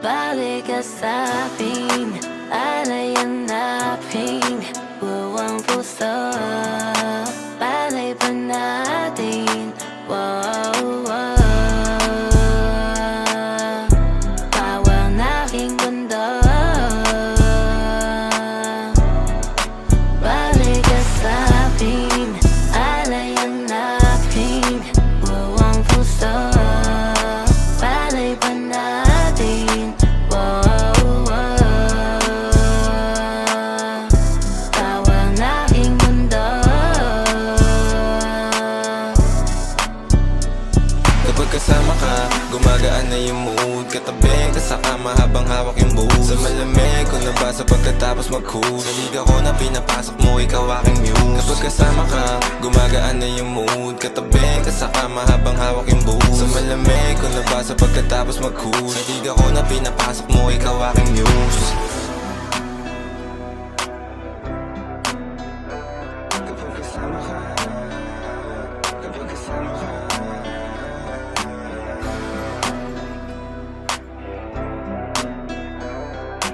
Balik ka sa'kin, alay hanapin, buwang puso, palay pa natin, wow, wow. Bawal na aking mundo, balik ka sa'kin, alay hanapin, buwang puso, palay pa natin, wow, wow. Bawal na aking mundo. Kapag kasama ka, gumagaan na yung mood. Katabi ka sa kama habang hawak yung booze. Sa malamig ko nabasa pagkatapos mag-cool. Naliga ko na pinapasok mo, ikaw aking muse. Kapag kasama ka, gumagaan na yung mood. Katabi ka sa kama habang hawak yung booze. Sa malamig ko nabasa pagkatapos mag-cool. Naliga ko na pinapasok mo, ikaw aking muse. Kapag kasama ka, kapag kasama ka,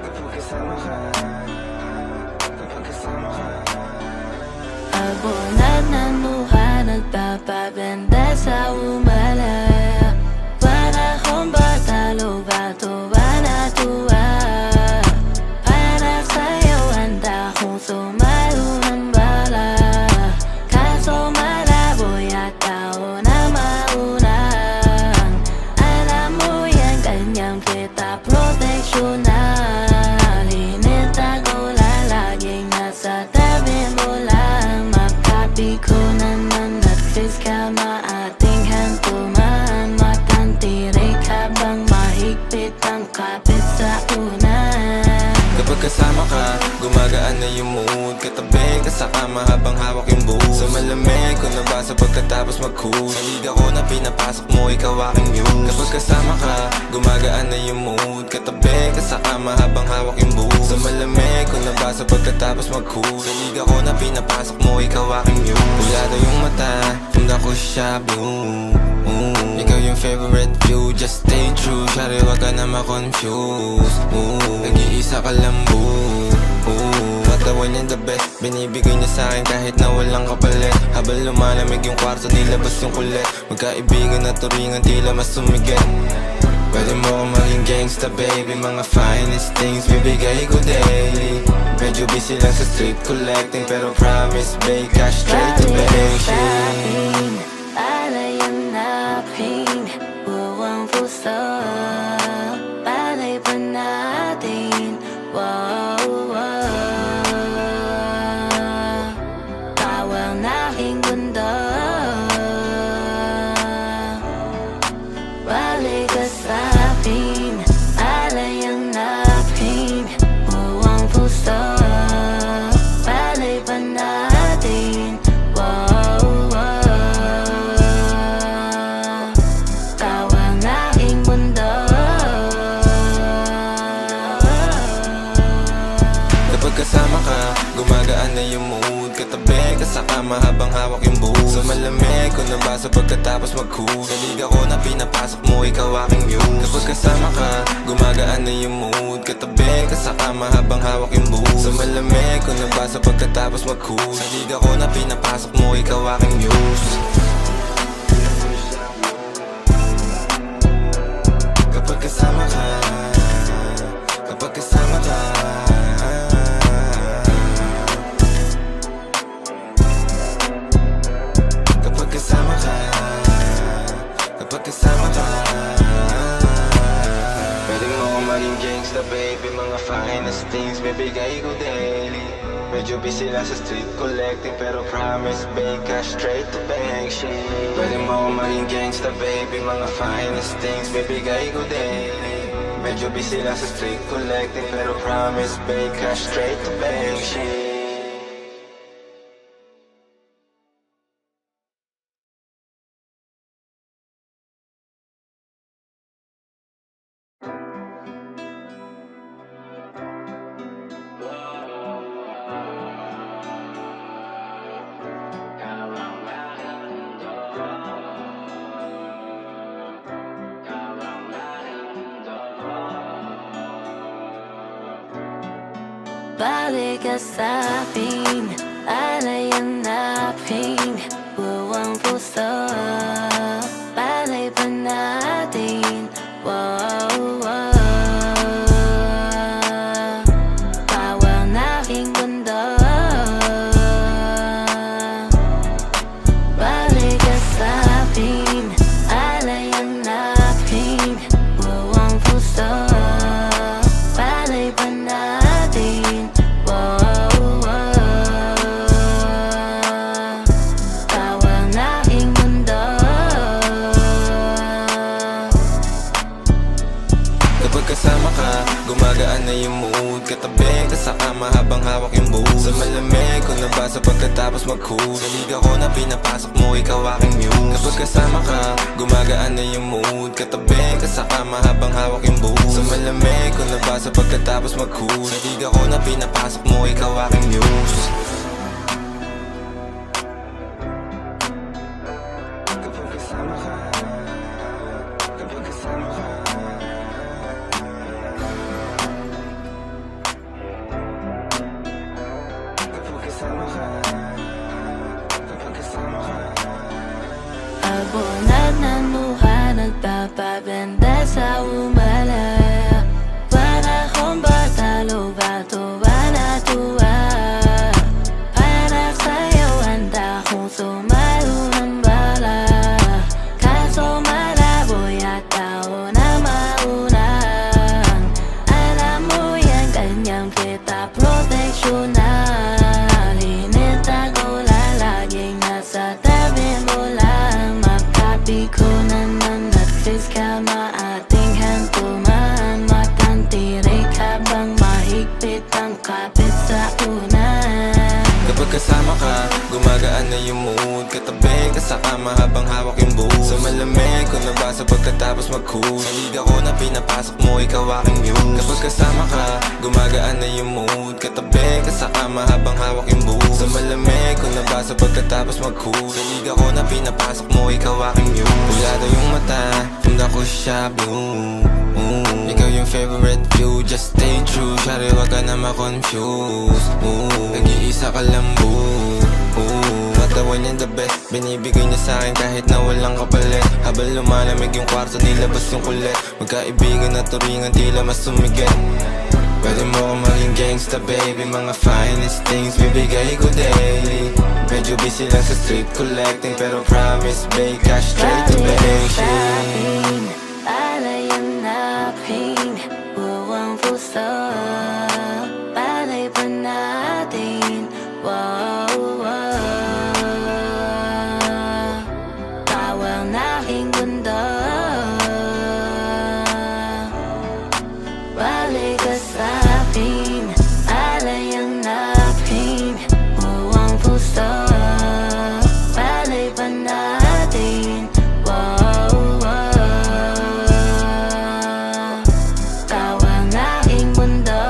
kapag kasama ka, kapag kasama ka. Abunad ng luha, nagpapaganda sa umalaya. Para kong bata, lubato ba natuwa? Para sa'yo, handa kong sumalo ng bala. Kaso malabo yata ako na maunang. Alam mo yan, kanyang kita proteksyonan. Hinita ko lalaging nasa tabi mo lang. Makapi ko naman at kiss ka maating hantuman. Matang tirik habang mahigpit ang kapit sa unan. Kapag kasama ka, gumagaan na yung mood. Katabi ka sa kama habang hawak yung booze. Sa malamig ko nabasa pagkatapos mag-cool. Naliga ko na pinapasok mo, ikaw aking muse. Kapag kasama ka, gumagaan na yung mood. Katabi ka sa kama habang hawak yung booze. Sa malamig ko nabasa pagkatapos mag-cool. Naliga ko na pinapasok mo, ikaw aking muse. Pulado yung mata, tunda ko siya blue. Ikaw yung favorite view, just stay true. Shari, wag ka na ma-confuse. Nag-iisa ka lang boo. Matawan niya the best, binibigay niya sa'kin kahit na walang kapalit. Habang lumalamig yung kwarto, nilabas yung kulit. Magkaibigan na turingan, tila mas sumigit. Pwede mo akong maging gangsta baby, mga finest things bibigay ko daily. Medyo busy lang sa street collecting, pero promise babe, cash straight to Balik ka bank shit. sa'kin, alay hanapin, buwang puso, palay pa natin, wow, wow. Bawal na aking mundo, balik ka sa'kin, alay hanapin, buwang puso, palay pa natin, wow, wow. Bawal na aking mundo. Kapag kasama ka, gumagaan na yung mood. Katabi ka sa kama habang hawak yung booze. Sa malamig ko nabasa pagkatapos mag-cool. Naliga ko na pinapasok mo, ikaw aking muse. Kapag kasama ka, gumagaan na yung mood. Katabi ka sa kama habang hawak yung booze. Sa malamig ko nabasa pagkatapos mag-cool. Naliga ko na pinapasok mo, ikaw aking muse. Kapag kasama ka, kapag kasama ka, kapag kasama ka, kapag kasama ka. Pwede mo akong maging gangsta baby, mga finest things bibigay ko daily. Medyo busy lang sa street collecting, pero promise babe, cash straight to bank shit. Pwede mo akong maging gangsta baby, mga finest things bibigay ko daily. Medyo busy lang sa street collecting, pero promise babe, cash straight to bank shit. Balik ka sa'kin, alay hanapin, buwang puso, palay pa natin, wow, wow. Bawal na aking mundo, balik ka sa'kin, alay hanapin, buwang puso, palay pa natin, wow, wow. Bawal na aking mundo. Kapag kasama ka, gumagaan na yung mood. Katabi ka sa kama habang hawak yung booze. Sa malamig ko nabasa pagkatapos mag-cool. Sa liga ko na pinapasok mo, ikaw aking muse. Kapag kasama ka, gumagaan na yung mood. Katabi ka sa kama habang hawak yung booze. Sa malamig ko nabasa pagkatapos mag-cool. Sa liga ko na pinapasok mo, ikaw aking muse. Kapag kasama ka, kapag kasama ka, kapag kasama ka, kapag kasama ka. Abunad ng luha, nagpapabenda sa umalaya. Para kong batalo, batuwa na tuwa. Para sa'yo, handa kong sumalo ng bala. Kaso malabo yata ako na maunang. Alam mo yan, kanyang kita proteksyonan. Hinita ko lalaging nasa tabi mo lang. Makapi ko naman at least ka maating hantuman. Matang tirik habang mahigpit ang kapit sa unan. Kapag kasama ka, gumagaan na yung mood. Katabi ka sa kama habang hawak yung booze. Sa malamig ko nabasa pagkatapos mag-cool. Sa liga ko na pinapasok mo, ikaw aking muse. Kapag kasama ka, gumagaan na yung mood. Katabi ka sa kama habang hawak yung booze. Sa malamig ko nabasa pagkatapos mag-cool. Sa liga ko na pinapasok mo, ikaw aking muse. Pulado yung mata, tunda ko siya blue. Ikaw yung favorite view, just stay true. Shari, wag ka na ma-confuse. Nag-iisa ka lang boo. Matawan niya the best, binibigay niya sa'kin kahit na walang kapalit. Habang lumalamig yung kwarto, nilabas yung kulit. Magkaibigan na turingan, tila mas sumigit. Pwede mo akong maging gangsta baby, mga finest things bibigay ko daily. Medyo busy lang sa street collecting, pero promise babe, cash straight to Balik bank ka shit. sa'kin, alay hanapin, buwang puso, palay pa natin, wow, wow. Bawal na aking mundo, balik ka sa'kin, alay hanapin, buwang puso, palay pa natin, wow, wow. Bawal na aking mundo.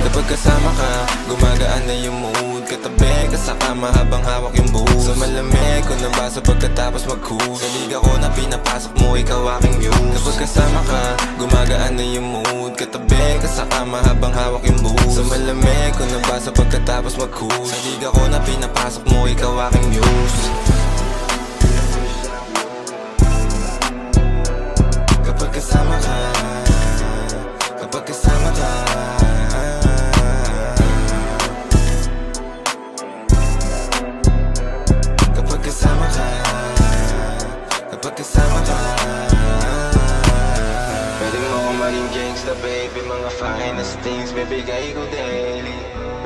Kapag kasama ka, gumagaan na yung mood. Katabi ka sa kama habang hawak yung booze. Sa malamig ko nabasa pagkatapos mag-cool. Sa liga ko na pinapasok mo, ikaw aking muse. Kapag kasama ka, gumagaan na yung mood. Katabi ka sa kama habang hawak yung booze. Sa malamig ko nabasa pagkatapos mag-cool. Sa liga ko na pinapasok mo, ikaw aking muse. Kapag kasama ka, kapag kasama ka, kapag kasama ka, kapag kasama ka. Pwede mo akong maging gangsta baby, mga finest things bibigay ko daily.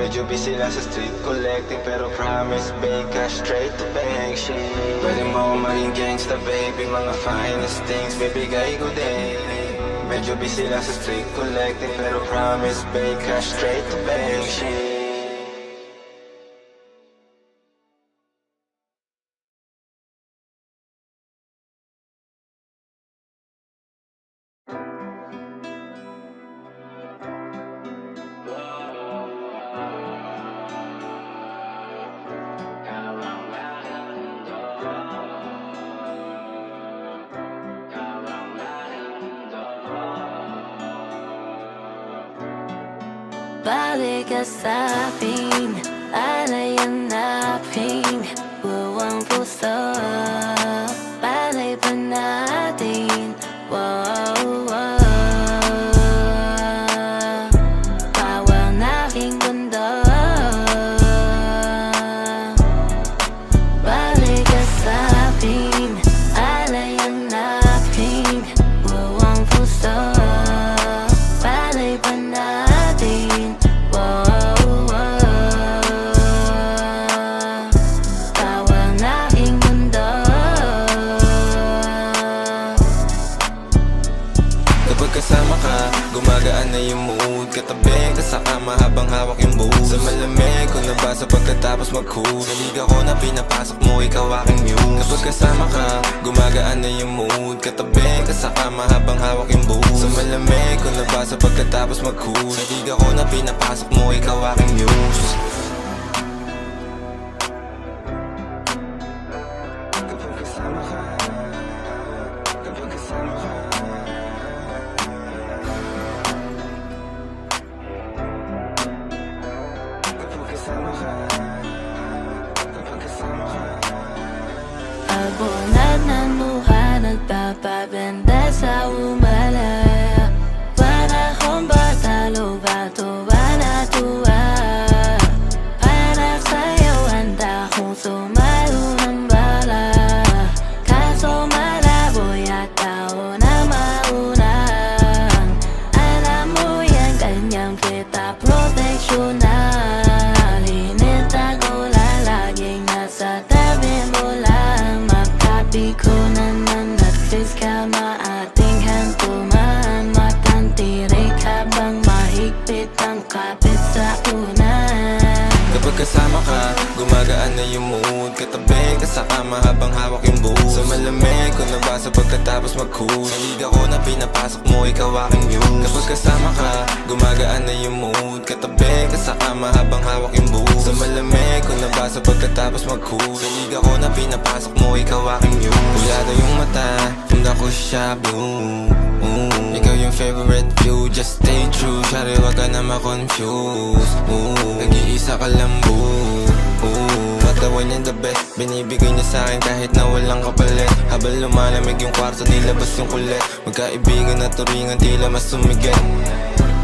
Medyo busy lang sa street collecting, pero promise babe, cash straight to bank shit. Pwede mo akong maging gangsta baby, mga finest things bibigay ko daily. Medyo busy lang sa street collecting, pero promise babe, cash straight to bank shit. Balik ka sa'kin, alay hanapin, buwang puso, palay pa natin, wow, wow. Bawal na aking mundo, balik ka sa'kin, alay hanapin, buwang puso, palay pa natin, wow, wow. Bawal na aking mundo. Kapag kasama ka, gumagaan na yung mood. Katabi ka sa kama habang hawak yung booze. Sa malamig ko nabasa pagkatapos mag-cool. Sa liga ko na pinapasok mo, ikaw aking muse. Kapag kasama ka, gumagaan na yung mood. Katabi ka sa kama habang hawak yung booze. Sa malamig ko nabasa pagkatapos mag-cool. Sa liga ko na pinapasok mo, ikaw aking muse. Kapag kasama ka, kapag kasama ka, kapag kasama ka, kapag kasama ka. Abunad ng luha, nagpapabenda sa umalaya. Para kong batalo, batuwa na tuwa. Para sa'yo, handa kong sumalo ng bala. Kaso malabo yata ako na maunang. Alam mo yan, kanyang kita proteksyonan. Hinita ko lalaging nasa tabi mo lang. Makapi ko naman at least ka maating hantuman. Matang tirik habang mahigpit ang kapit sa unan. Kapag kasama ka, gumagaan na yung mood. Katabi ka sa kama habang hawak yung booze. Sa malamig ko nabasa pagkatapos mag-cool. Sa liga ko na pinapasok mo, ikaw aking muse. Kapag kasama ka, gumagaan na yung mood. Katabi ka sa kama habang hawak yung booze. Sa malamig ko nabasa pagkatapos mag-cool. Sa liga ko na pinapasok mo, ikaw aking muse. Pulado yung mata, tunda ko siya blue. Ikaw yung favorite view, just stay true. Shari, wag ka na ma-confuse. Nag-iisa ka lang boo. Matawan niya the best, binibigay niya sa'kin kahit na walang kapalit. Habang lumalamig yung kwarto, nilabas yung kulit. Magkaibigan na turingan, tila mas sumigat.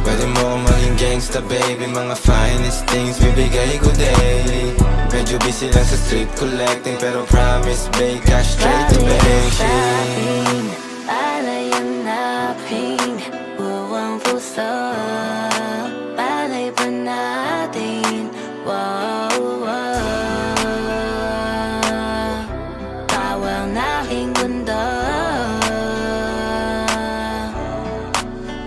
Pwede mo akong maging gangsta baby, mga finest things bibigay ko daily. Medyo busy lang sa street collecting, pero promise babe, cash straight to bank shit. Alay hanapin, buwang puso, palay pa natin, wow, wow. Bawal na aking mundo,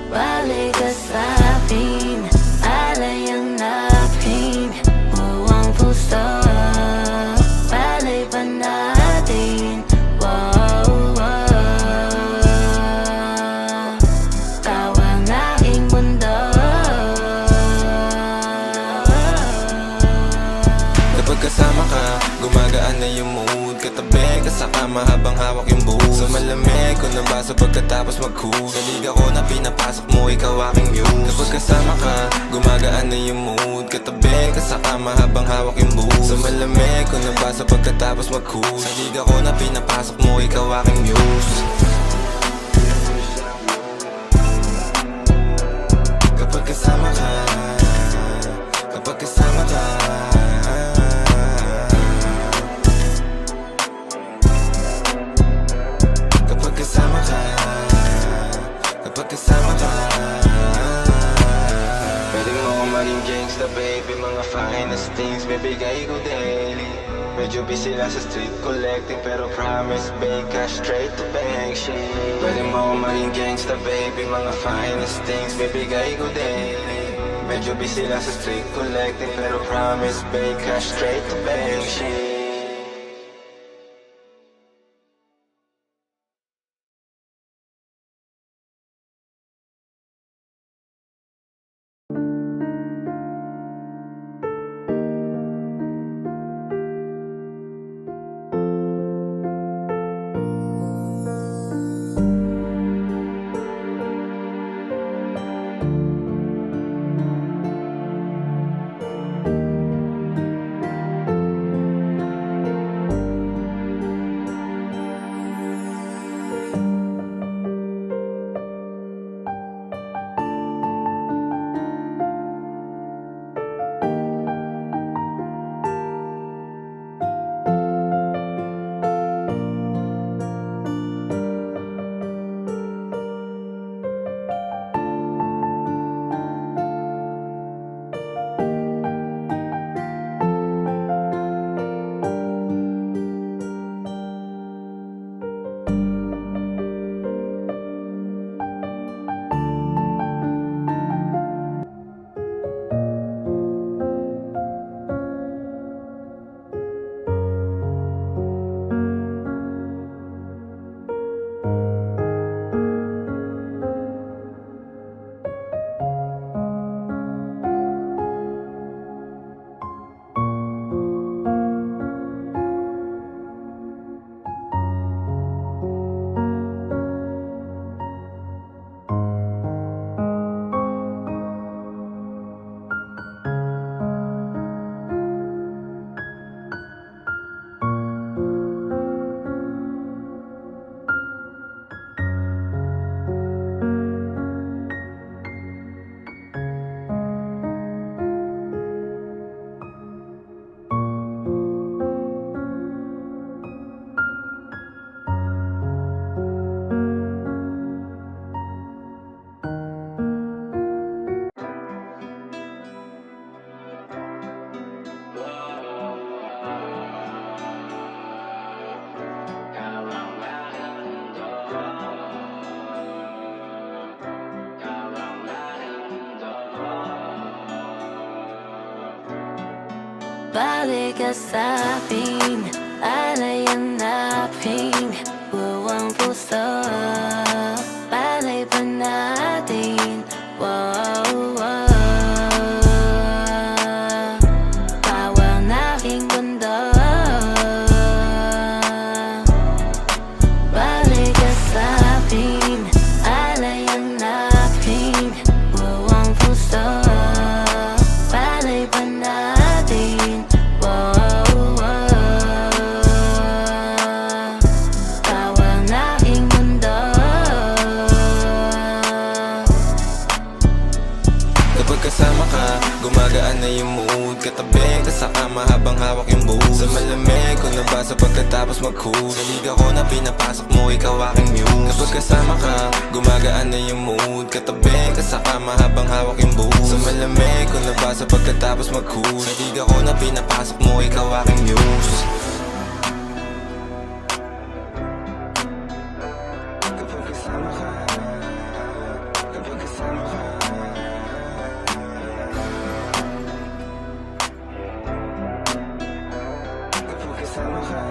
balik ka sa'kin, alay hanapin, buwang puso, palay pa natin, wow, wow. Bawal na aking mundo. Kapag kasama ka, gumagaan na yung mood. Katabi ka sa kama habang hawak yung booze. Sa malamig ko nabasa pagkatapos mag-cool. Sa liga ko na pinapasok mo, ikaw aking muse. Kapag kasama ka, gumagaan na yung mood. Katabi ka sa kama habang hawak yung booze. Sa malamig ko nabasa pagkatapos mag-cool. Sa liga ko na pinapasok mo, ikaw aking muse. Kapag kasama ka, kapag kasama ka, kapag kasama ka, kapag kasama ka. Pwede mo akong maging gangsta baby, mga finest things bibigay ko daily. Medyo busy lang sa street collecting, pero promise babe, cash straight to bank shit. Pwede mo akong maging gangsta baby, mga finest things bibigay ko daily. Medyo busy lang sa street collecting, pero promise babe, cash straight to bank shit. Balik ka sa'kin, alay hanapin, buwang puso, palay pa natin, wow, wow. Bawal na aking mundo, balik ka sa'kin, alay hanapin, buwang puso, palay pa natin, wow, wow. Bawal na aking mundo. Kapag kasama ka, gumagaan na yung mood. Katabi ka sa kama habang hawak yung booze. Sa malamig ko nabasa pagkatapos mag-cool. Sa liga ko na pinapasok mo, ikaw aking muse. Kapag kasama ka, gumagaan na yung mood. Katabi ka sa kama habang hawak yung booze. Sa malamig ko nabasa pagkatapos mag-cool. Sa liga ko na pinapasok mo, ikaw aking muse. Kapag kasama ka, kapag kasama ka, kapag kasama ka,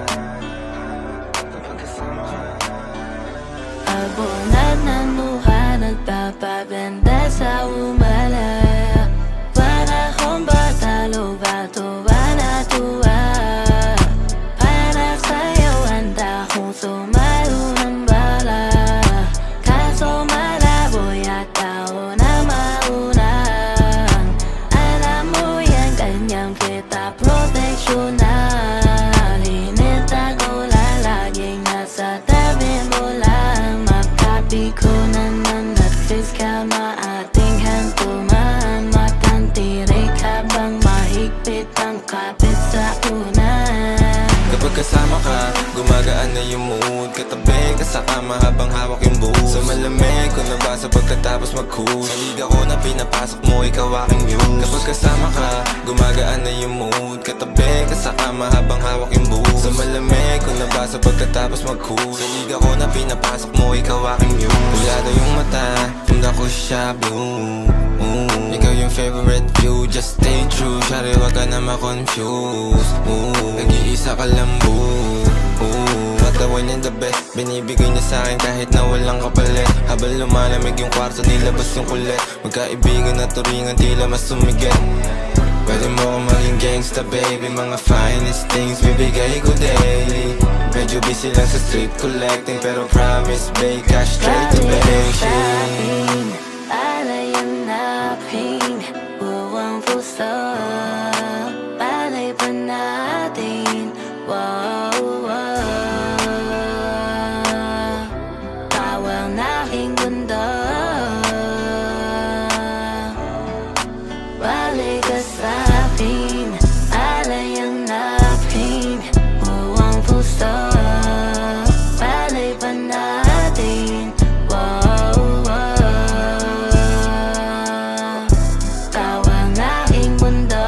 kapag kasama ka. Abunad ng luha, nagpapabenda sa umalaya. Para kong batalo, batuwa na tuwa. Para sa'yo, handa kong sumalo ng bala. Kaso malabo yata ako na maunang. Alam mo yan, kanyang kita proteksyonan. Hinita ko lalaging nasa tabi mo lang. Makapi ko naman at face ka maating hantuman. Matang tirik habang mahigpit ang kapit sa unan. Kapag kasama ka, gumagaan na yung mood. Katabi ka sa kama habang hawak yung booze. Sa malamig ko nabasa pagkatapos mag-cool. Sa liga ko na pinapasok mo, ikaw aking muse. Kapag kasama ka, gumagaan na yung mood. Katabi ka sa kama habang hawak yung booze. Sa malamig ko nabasa pagkatapos mag-cool. Sa liga ko na pinapasok mo, ikaw aking muse. Pulado yung mata, tunda ko siya blue. Ikaw yung favorite view, just stay true. Shari, wag ka na ma-confuse. Nag-iisa ka lang boo. Matawan niya the best, binibigay niya sa'kin kahit na walang kapalit. Habang lumalamig yung kwarto, nilabas yung kulit. Magkaibigan na turingan, tila mas sumigit. Pwede mo akong maging gangsta baby, mga finest things bibigay ko daily. Medyo busy lang sa street collecting, pero promise babe, cash straight to bank shit. Alay hanapin, buwang puso, palay pa natin, wow, wow. Bawal na aking mundo, balik ka sa'kin, alay hanapin, buwang puso, palay pa natin, wow, wow. Bawal na aking mundo.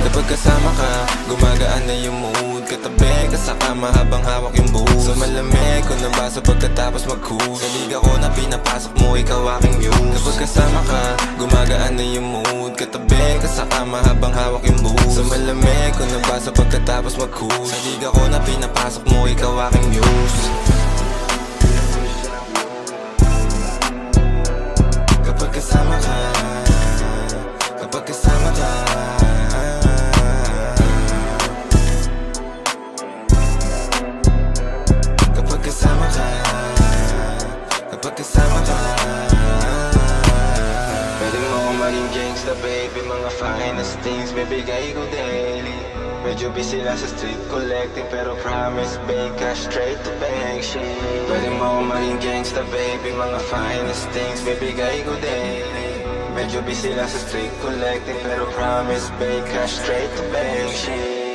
Kapag kasama ka, gumagaan na yung mood. Katabi ka sa kama habang hawak yung booze. Sa malamig ko nabasa pagkatapos mag-cool. Sa liga ko na pinapasok mo, ikaw aking muse. Kapag kasama ka, gumagaan na yung mood. Katabi ka sa kama habang hawak yung booze. Sa malamig ko nabasa pagkatapos mag-cool. Sa liga ko na pinapasok mo, ikaw aking muse. Kapag kasama ka, kapag kasama ka, kapag kasama ka, kapag kasama ka. Pwede mo akong maging gangsta baby, mga finest things bibigay ko daily. Medyo busy lang sa street collecting, pero promise babe, cash straight to bank shit. Pwede mo akong maging gangsta baby, mga finest things bibigay ko daily. Medyo busy lang sa street collecting, pero promise babe, cash straight to bank shit.